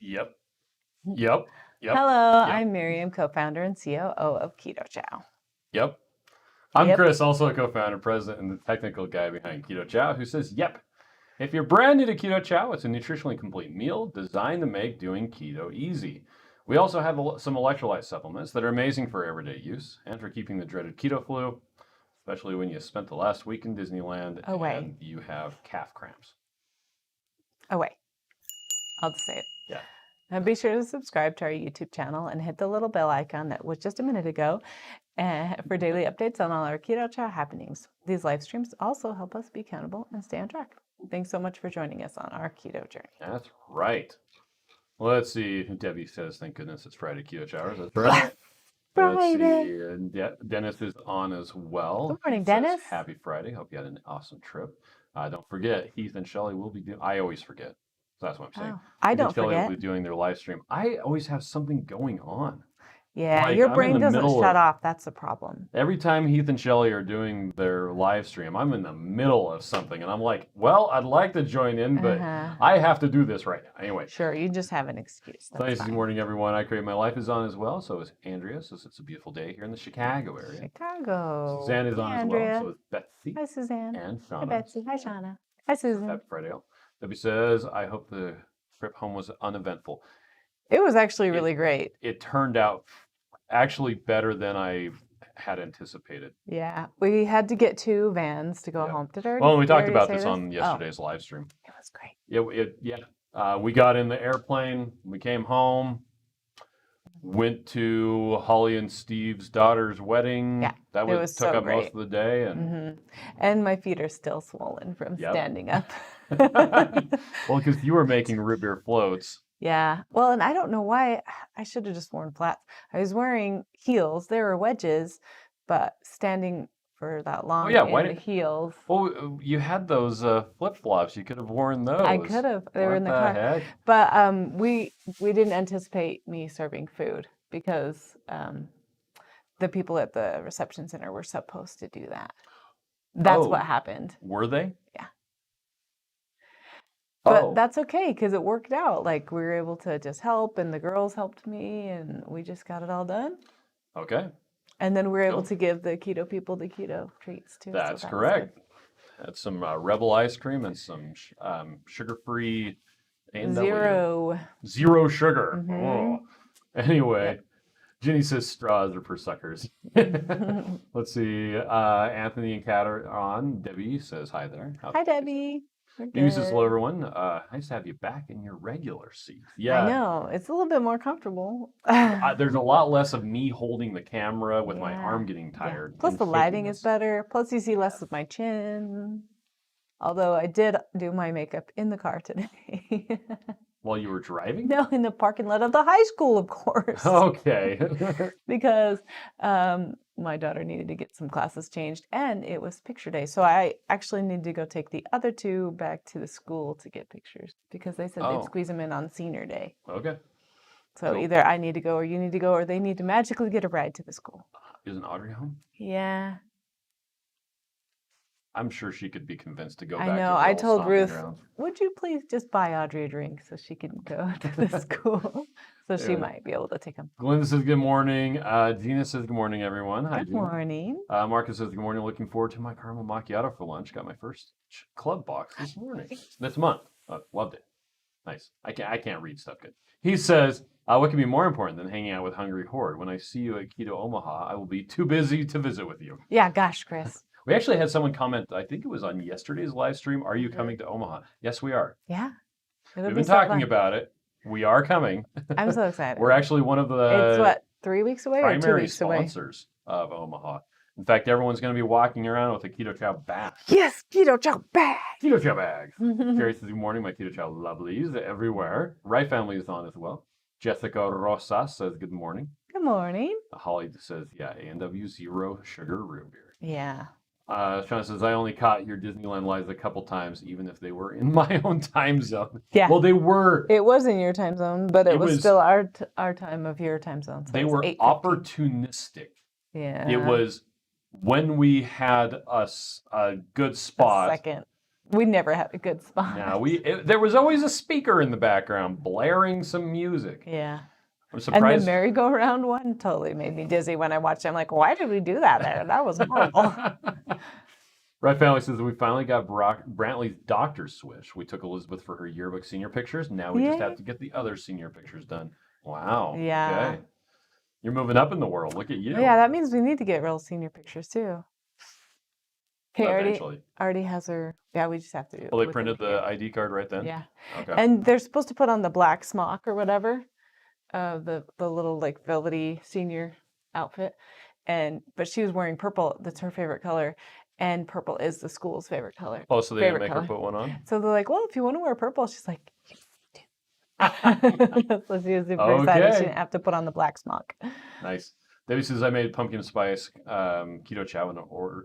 Yep. Yep. Yep. Hello, Yep. I'm Miriam, co-founder and COO of Keto Chow. Yep. I'm Yep. Chris, also a co-founder, president, and the technical guy behind Keto Chow, who says, yep. If you're brand new to Keto Chow, it's a nutritionally complete meal designed to make doing keto easy. We also have some electrolyte supplements that are amazing for everyday use and for keeping the dreaded keto flu, especially when you spent the last week in Disneyland and you have calf cramps. Oh, wait. I'll just say it. Yeah. And be sure to subscribe to our YouTube channel and hit the little bell icon that was just a minute ago for daily updates on all our Keto Chow happenings. These live streams also help us be accountable and stay on track. Thanks so much for joining us on our keto journey. That's right. Let's see. Debbie says, thank goodness it's Friday Keto Chowers. That's right. Friday. Let's see. Dennis is on as well. Good morning, Dennis. Happy Friday. Hope you had an awesome trip. Don't forget, Heath and Shelley will be doing, I always forget. So that's what I'm saying. Oh, I don't Shelley forget. will be doing their live stream. I always have something going on. Yeah, Like, your I'm in brain the doesn't middle shut of- off. That's the problem. Every time Heath and Shelley are doing their live stream, I'm in the middle of something. And I'm like, well, I'd like to join in, but I have to do this right now. Anyway. Sure, you just have an excuse. Nice. Good morning, everyone. I Create My Life is on as well. So is Andrea. Says it's a beautiful day here in the Chicago area. Chicago. Suzanne is on Andrea. as well. So is Betsy. Hi, Suzanne. And Shauna. Hi, Betsy. Hi, Shauna. Hi, Susan. Happy Friday. Debbie says, I hope the trip home was uneventful. It was actually really great. It turned out actually better than I had anticipated. Yeah, we had to get 2 vans to go home. Well, we talked about this on yesterday's live stream. It was great. We got in the airplane. We came home. Went to Holly and Steve's daughter's wedding. Yeah, that took up most of the day, and my feet are still swollen from standing up. Well, because you were making root beer floats. Yeah. Well, and I don't know why. I should have just worn flats. I was wearing heels. They were wedges, but standing for that long in the heels. Well, you had those flip-flops. You could have worn those. I could have. They were in the car. Heck? But we didn't anticipate me serving food because the people at the reception center were supposed to do that. That's what happened. Were they? Yeah. But that's okay because it worked out. Like we were able to just help, and the girls helped me, and we just got it all done. Okay. And then we were able to give the keto people the keto treats too. That's correct. Had some Rebel ice cream and some sugar-free. Zero sugar. Mm-hmm. Oh. Anyway, Ginny says straws are for suckers. Let's see. Anthony and Kat are on. Debbie says hi there. Hi, Debbie. Amy says hello, everyone. Nice to have you back in your regular seat. Yeah. I know. It's a little bit more comfortable. There's a lot less of me holding the camera with my arm getting tired. Plus the lighting is better. Plus you see less of my chin. Although I did do my makeup in the car today. While you were driving? No, in the parking lot of the high school, of course. Okay. Because my daughter needed to get some classes changed, and it was picture day. So I actually need to go take the other 2 back to the school to get pictures because they said they'd squeeze them in on senior day. Okay. So either I need to go or you need to go, or they need to magically get a ride to the school. Isn't Audrey home? Yeah. I'm sure she could be convinced to go back. I know. I told Ruth, would you please just buy Audrey a drink so she can go to the school? So she might be able to take them. Glenda says good morning. Gina says good morning, everyone. Hi, Good morning. Marcus says good morning. Looking forward to my caramel macchiato for lunch. Got my first club box this month. Loved it. Nice. I can't read stuff good. He says, what can be more important than hanging out with Hungry Horde? When I see you at Keto Omaha, I will be too busy to visit with you. Yeah, gosh, Chris. We actually had someone comment, I think it was on yesterday's live stream, are you coming to Omaha? Yes, we are. Yeah. We've been talking about it. We are coming. I'm so excited. We're actually one of the it's 3 weeks away or 2 weeks away? primary sponsors of Omaha. In fact, everyone's going to be walking around with a Keto Chow bag. Yes, Keto Chow bag. Keto Chow bag. Jerry says good morning, my Keto Chow lovelies everywhere. Right family is on as well. Jessica Rosas says good morning. Good morning. Holly says, yeah, A&W 0 sugar root beer. Yeah. Sean says, I only caught your Disneyland lives a couple times, even if they were in my own time zone. Yeah. Well, they were. It was in your time zone, but it was still our time of your time zone. So they were opportunistic. Yeah. It was when we had a good spot. We never had a good spot. Now there was always a speaker in the background blaring some music. Yeah. I'm And the surprised. merry-go-round one totally made me dizzy when I watched it. I'm like, why did we do that there? That was horrible. Right Family says we finally got Brantley's doctor's switch. We took Elizabeth for her yearbook senior pictures. Now we just have to get the other senior pictures done. Wow. Yeah. Okay. You're moving up in the world. Look at you. Yeah, that means we need to get real senior pictures too. Okay, Eventually. already has her. Yeah, we just have to do it. Well, they printed the ID card right then? Yeah. Okay. And they're supposed to put on the black smock or whatever, the little like velvety senior outfit. But she was wearing purple. That's her favorite color. And purple is the school's favorite color. Oh, so they didn't favorite make color. her put one on? So they're like, well, if you want to wear purple, she's like, yes, I do. So she was super excited. She didn't have to put on the black smock. Nice. Debbie says I made pumpkin spice keto chow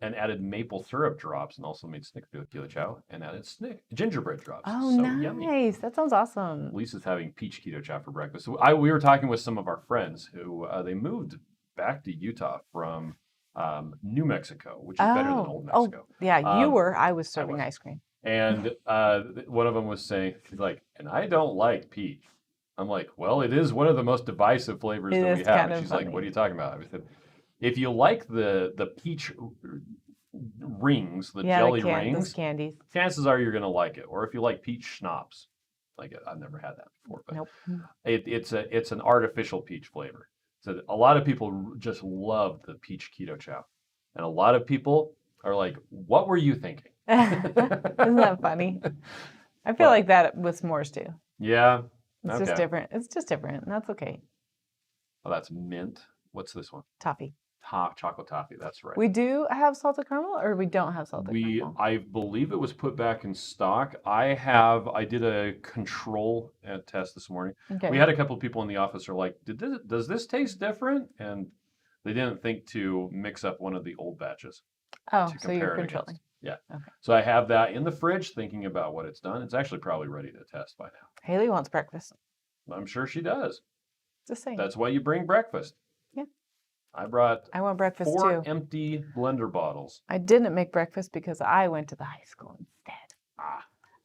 and added maple syrup drops, and also made snickerdoodle keto chow and added gingerbread drops. Oh, so nice. Yummy. That sounds awesome. Lisa's having peach keto chow for breakfast. So we were talking with some of our friends who they moved back to Utah from New Mexico, which is better than Old Mexico. Oh, yeah, you were. I was serving ice cream. And one of them was saying, she's like, and I don't like peach. I'm like, well, it is one of the most divisive flavors that we have. And she's like, what are you talking about? I said, if you like the peach rings, the jelly rings, those candies, chances are you're going to like it. Or if you like peach schnapps, like I've never had that before, but nope. it's an artificial peach flavor. So a lot of people just love the peach keto chow, and a lot of people are like, "What were you thinking?" Isn't that funny? I feel like that with s'mores too. Yeah. It's just different. It's just different. And that's okay. Oh, that's mint. What's this one? Toffee. Chocolate toffee. That's right. We do have salted caramel, or we don't have salted caramel? I believe it was put back in stock. I did a control test this morning. Okay. We had a couple of people in the office who are like, does this taste different? And they didn't think to mix up one of the old batches. Oh, so you're controlling. Yeah. Okay. So I have that in the fridge thinking about what it's done. It's actually probably ready to test by now. Haley wants breakfast. I'm sure she does. Just saying. That's why you bring breakfast. Yeah. I want breakfast 4 too. empty blender bottles. I didn't make breakfast because I went to the high school instead.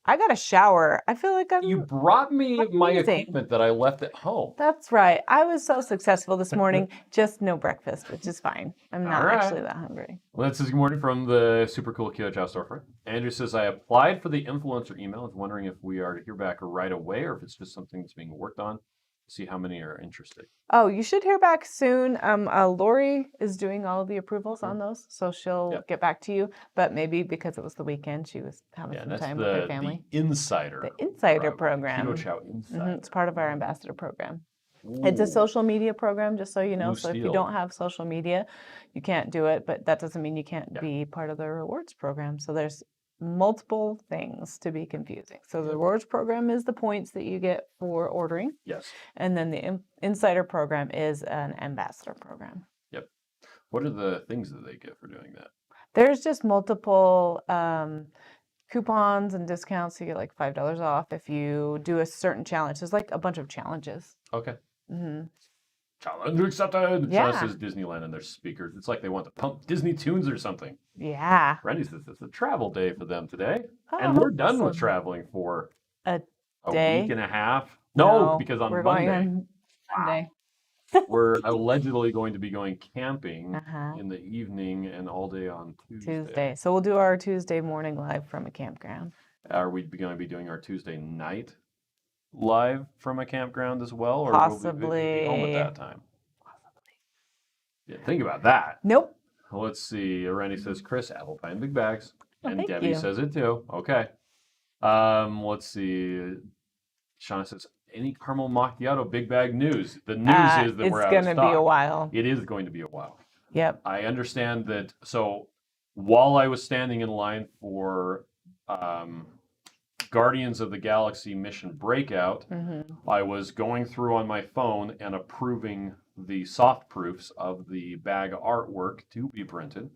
I got a shower. I feel like You brought me my equipment that I left at home. That's right. I was so successful this morning. Just no breakfast, which is fine. I'm not actually that hungry. Well, this is good morning from the super cool Keto Chow storefront. Andrew says, I applied for the influencer email. I was wondering if we are to hear back right away or if it's just something that's being worked on. See how many are interested. Oh, you should hear back soon. Lori is doing all of the approvals on those, so she'll get back to you. But maybe because it was the weekend, she was having some time with her family. The Insider. The Insider program. Keto Chow Insider. It's part of our ambassador program. Ooh. It's a social media program, just so you know. So if you don't have social media, you can't do it. But that doesn't mean you can't be part of the rewards program. So there's multiple things to be confusing. So the rewards program is the points that you get for ordering. Yes. And then the Insider program is an ambassador program. Yep. What are the things that they get for doing that? There's just multiple coupons and discounts. You get like $5 off if you do a certain challenge. There's like a bunch of challenges. Okay. Mm-hmm. Challenge accepted. Yeah. Sean says Disneyland and their speakers. It's like they want to pump Disney tunes or something. Yeah. Randy says it's a travel day for them today. And we're done with traveling for a day? Week and a half. No, because on Monday. On Monday. We're allegedly going to be going camping in the evening and all day on Tuesday. So we'll do our Tuesday morning live from a campground. Are we going to be doing our Tuesday night live from a campground as well? Or possibly. Will we be home at that time? Possibly. Yeah, think about that. Nope. Let's see. Randy says, Chris, apple pie and big bags. And Debbie you. says it too. Okay. Let's see. Shauna says, any caramel macchiato big bag news? The news is that we're out of stock. It's going to be a while. It is going to be a while. Yep. I understand that. So while I was standing in line for Guardians of the Galaxy Mission Breakout, I was going through on my phone and approving the soft proofs of the bag artwork to be printed.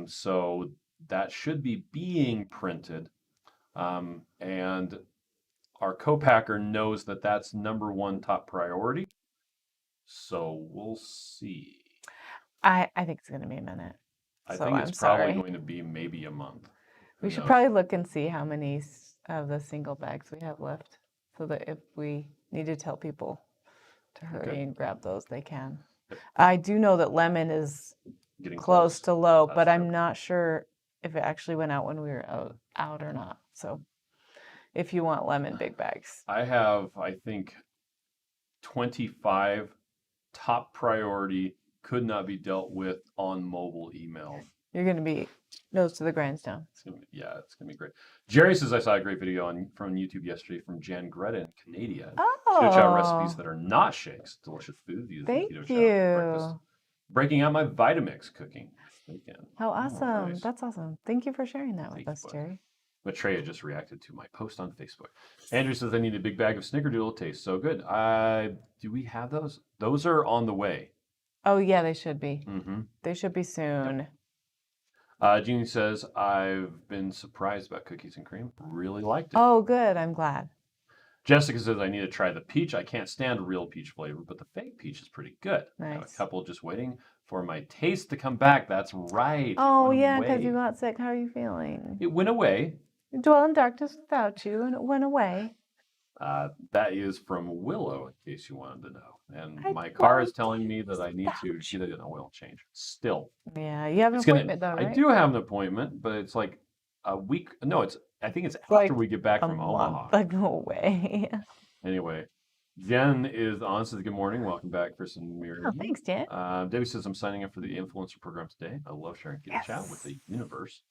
So that should be being printed. And our co-packer knows that that's number one top priority. So we'll see. I think it's going to be a minute. I think it's probably going to be maybe a month. We should probably look and see how many of the single bags we have left, so that if we need to tell people to hurry and grab those, they can. Yep. I do know that lemon is Getting close to low, That's but true. I'm not sure if it actually went out when we were out or not. So if you want lemon big bags. I have, I think, 25 top priority could not be dealt with on mobile emails. You're going to be nose to the grindstone. It's gonna be great. Jerry says I saw a great video from YouTube yesterday from Jan Greta in Canada. Keto Chow recipes that are not shakes, delicious food using Thank Keto Chow for breakfast. you. Breaking out my Vitamix cooking this weekend. How awesome. Nice. That's awesome. Thank you for sharing that with us, Jerry. Matreya just reacted to my post on Facebook. Andrew says I need a big bag of Snickerdoodle. It tastes so good. Do we have those? Those are on the way. Oh, yeah, they should be. Mm-hmm. They should be soon. Jeannie says, I've been surprised about cookies and cream. Really liked it. Oh, good. I'm glad. Jessica says, I need to try the peach. I can't stand real peach flavor, but the fake peach is pretty good. Nice. I have a couple just waiting for my taste to come back. That's right. Oh, yeah, because you got sick. How are you feeling? It went away. You dwell in darkness without you, and it went away. That is from Willow, in case you wanted to know. And my car is telling me that I need to get an oil change. Still. Yeah, you have an appointment though, right? I do have an appointment, but it's like a week. No, I think it's after like we get back from Omaha. Like, no way. Anyway, Jen is on, says, good morning. Welcome back, Chris and Miriam. Oh, thanks, Jen. Debbie says, I'm signing up for the influencer program today. I love sharing Keto Chow with the universe.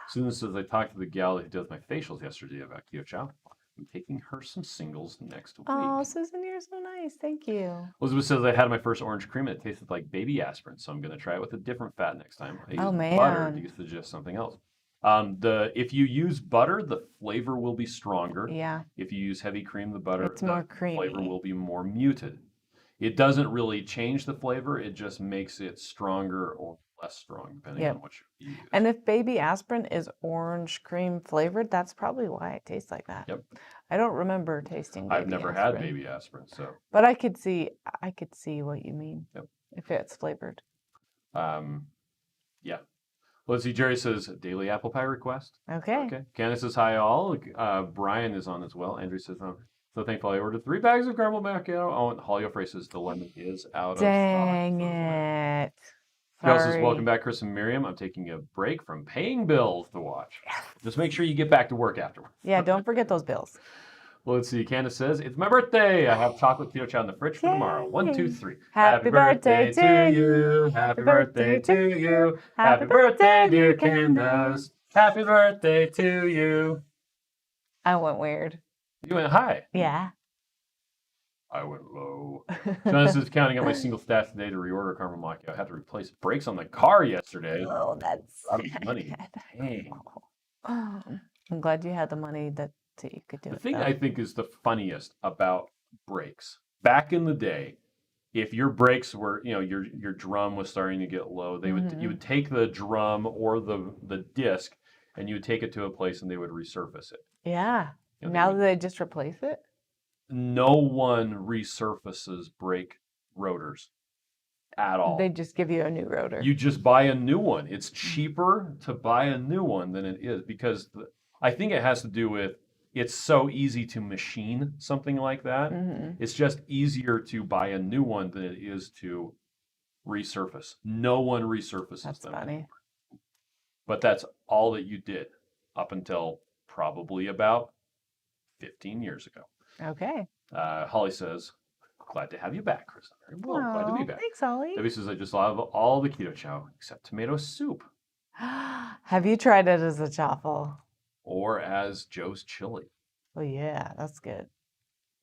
Susan says, I talked to the gal who does my facials yesterday about Keto Chow. I'm taking her some singles next week. Oh, Susan, you're so nice. Thank you. Elizabeth says, I had my first orange cream and it tasted like baby aspirin, so I'm going to try it with a different fat next time. I use butter. Do you suggest something else? If you use butter, the flavor will be stronger. Yeah. If you use heavy cream, the more creamy. flavor will be more muted. It doesn't really change the flavor. It just makes it stronger or less strong, depending on what you use. And if baby aspirin is orange cream flavored, that's probably why it tastes like that. Yep. I don't remember tasting baby I've never had baby aspirin, so. But I could see what you mean. Yep. If it's flavored. Yeah. Let's see. Jerry says daily apple pie request. Okay. Candace says hi all. Brian is on as well. Andrew says so thankful I ordered 3 bags of caramel macchiato. Oh, and Holly O'Fray says the lemon is out of stock. Dang it. Gail says, welcome back, Chris and Miriam. I'm taking a break from paying bills to watch. Just make sure you get back to work afterwards. Yeah, don't forget those bills. Well, let's see. Candace says, it's my birthday. I have chocolate Keto Chow in the fridge for tomorrow. 1, 2, 3. Happy birthday to you. Happy birthday to you. Happy birthday, dear Candace. Happy birthday to you. I went weird. You went high. Yeah. I went low. Jonathan is counting up my single stats today to reorder caramel macchiato. I had to replace brakes on the car yesterday. Oh, that's a lot of money. Dang. I'm glad you had the money that you could do it. The thing I think is the funniest about brakes. Back in the day, if your brakes were, your drum was starting to get low, you would take the drum or the disc and you would take it to a place and they would resurface it. Yeah. Now they just replace it? No one resurfaces brake rotors at all. They just give you a new rotor. You just buy a new one. It's cheaper to buy a new one than it is because I think it has to do with it's so easy to machine something like that. It's just easier to buy a new one than it is to resurface. No one resurfaces them. That's funny. But that's all that you did up until probably about 15 years ago. Okay. Holly says, glad to have you back, Chris. Well, glad to be back. Thanks, Holly. Debbie says, I just love all the Keto Chow except tomato soup. Have you tried it as a chaffle? Or as Joe's chili. Oh, yeah, that's good.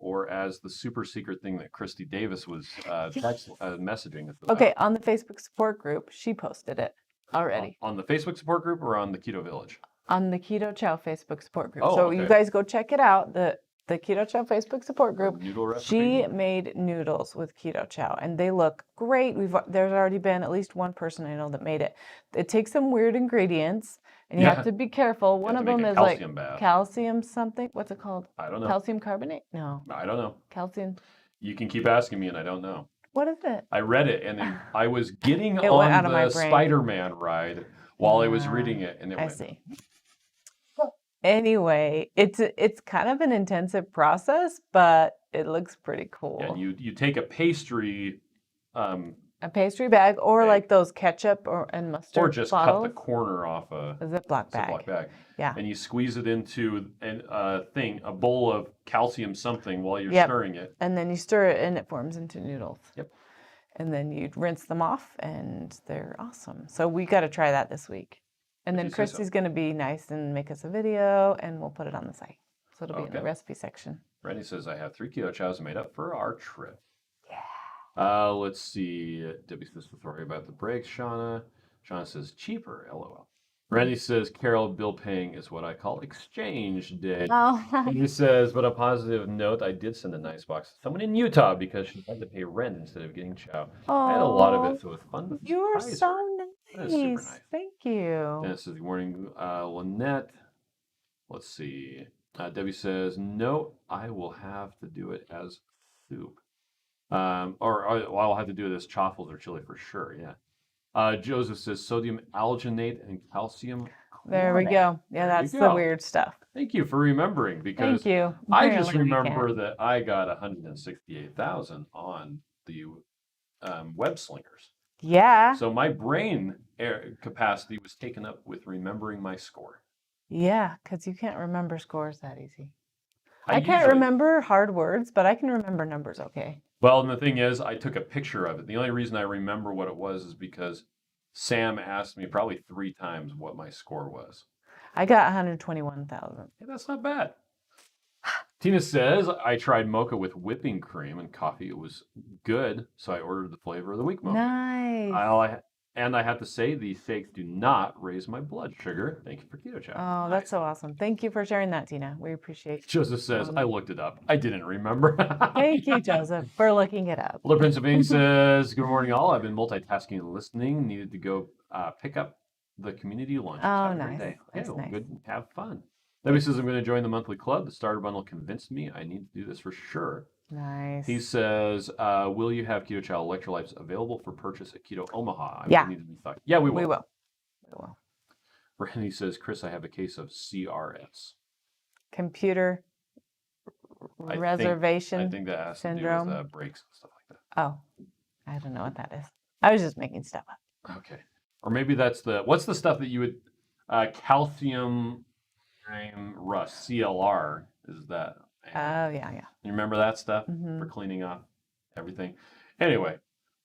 Or as the super secret thing that Christy Davis was messaging us about. Okay, on the Facebook support group, she posted it already. On the Facebook support group or on the Keto Village? On the Keto Chow Facebook support group. Oh, so okay. you guys go check it out. The Keto Chow Facebook support group. Noodle recipe. She made noodles with Keto Chow, and they look great. There's already been at least one person I know that made it. It takes some weird ingredients, and you have to be careful. One of them is like calcium something. What's it called? I don't know. Calcium carbonate? No. I don't know. Calcium. You can keep asking me, and I don't know. What is it? I read it, and then I was getting on the Spider-Man ride while I was reading it, and it went. I see. Anyway, it's kind of an intensive process, but it looks pretty Yeah, cool. and you take a pastry, A pastry bag, or bag. like those ketchup and mustard or just cut bottles. the corner off a Ziploc bag. Ziploc bag, Yeah. and you squeeze it into a bowl of calcium something while you're Yep. stirring it. And then you stir it and it forms into noodles. Yep. And then you rinse them off and they're awesome. So we got to try that this week. And If then you say so. Christy's going to be nice and make us a video and we'll put it on the site. So it'll be in the Okay. recipe section. Randy says, I have 3 keto chows made up for our trip. Yeah. Let's see. Debbie says, sorry about the breaks, Shauna. Shauna says, cheaper, LOL. Randy says, Carol, bill paying is what I call exchange day. Oh, He says, but a positive note, I did send a nice box to someone in Utah because she had to pay rent instead of getting chow. I had a lot of it, so it was fun to you are surprise so her. That is super nice. Thank you. Dennis says, good morning, Lynette. Let's see. Debbie says, no, I will have to do it as soup. Or I'll have to do it as chaffles or chili for sure, yeah. Joseph says sodium alginate and calcium There we chlorate. go. Yeah, There you that's the go. weird stuff. Thank you for remembering, because Thank you. I just Apparently we remember can. that I got 168,000 on the web slingers. Yeah. So my brain capacity was taken up with remembering my score. Yeah, because you can't remember scores that easy. I can't usually- remember hard words, but I can remember numbers okay. Well, and the thing is, I took a picture of it. The only reason I remember what it was is because Sam asked me probably 3 times what my score was. I got 121,000. Hey, that's not bad. Tina says, I tried mocha with whipping cream and coffee. It was good, so I ordered the flavor of the week mocha. Nice. I have to say, these shakes do not raise my blood sugar. Thank you for Keto Chow. Oh, that's so awesome. Thank you for sharing that, Tina. We appreciate it. Joseph says, I looked it up. I didn't remember. Thank you, Joseph, for looking it up. Well, the Prince of Being says, good morning, all. I've been multitasking and listening. Needed to go pick up the community lunch. Oh, Have a nice. great day. That's Okay, well, nice. good. Have fun. Debbie says, I'm going to join the monthly club. The starter bundle convinced me I need to do this for sure. Nice. He says, will you have Keto Chow electrolytes available for purchase at Keto Omaha? Yeah. Need to be thought. Yeah, we will. We will. We will. Randy says, Chris, I have a case of CRS. Computer reservation I think that has syndrome. to do with breaks and stuff like that. Oh, I don't know what that is. I was just making stuff up. Okay. Or maybe that's what's the stuff that you would, calcium rust, CLR, is that? Oh, yeah. You remember that stuff Mhm. for cleaning off everything? Anyway,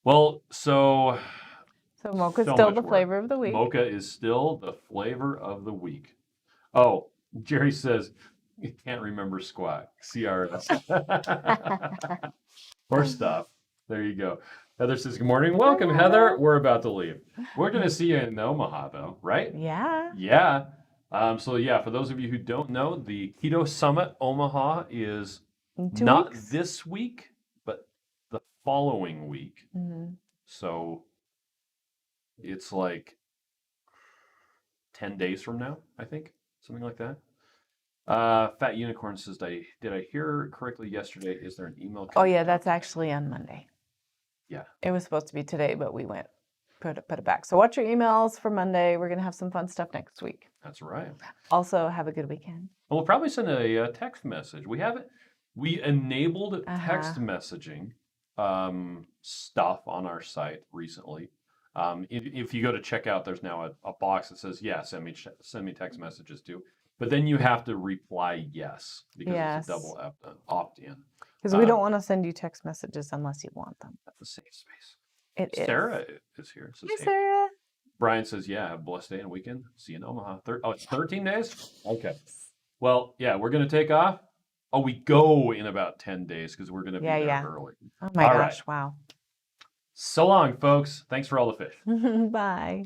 well, so Mocha's so still much the work. flavor of the week. Mocha is still the flavor of the week. Oh, Jerry says, you can't remember squat. CRS. Or stuff. There you go. Heather says, good morning. Welcome, Hi, Heather. Heather. We're about to leave. We're going to see you in Omaha, though, right? Yeah. Yeah. So, yeah, for those of you who don't know, the Keto Summit Omaha is In 2 not weeks. this week, but the following week. Mhm. So it's like 10 days from now, I think, something like that. Fat Unicorn says, did I hear correctly yesterday? Is there an email? Oh, coming yeah, out that's today?" actually on Monday. Yeah. It was supposed to be today, but we put it back. So watch your emails for Monday. We're going to have some fun stuff next week. That's right. Also, have a good weekend. And we'll probably send a text message. We enabled text messaging stuff on our site recently. If you go to checkout, there's now a box that says, yeah, send me text messages too. But then you have to reply yes, because it's a double opt-in. Because we don't want to send you text messages unless you want them. That's a safe space. It is. Sarah is here. Says, Hey, Sarah. Brian says, yeah, have a blessed day and weekend. See you in Omaha. It's 13 days? Okay. Well, yeah, we're going to take off. Oh, we go in about 10 days because we're going to be there early. Oh my All gosh, right. wow. So long, folks. Thanks for all the fish. Bye.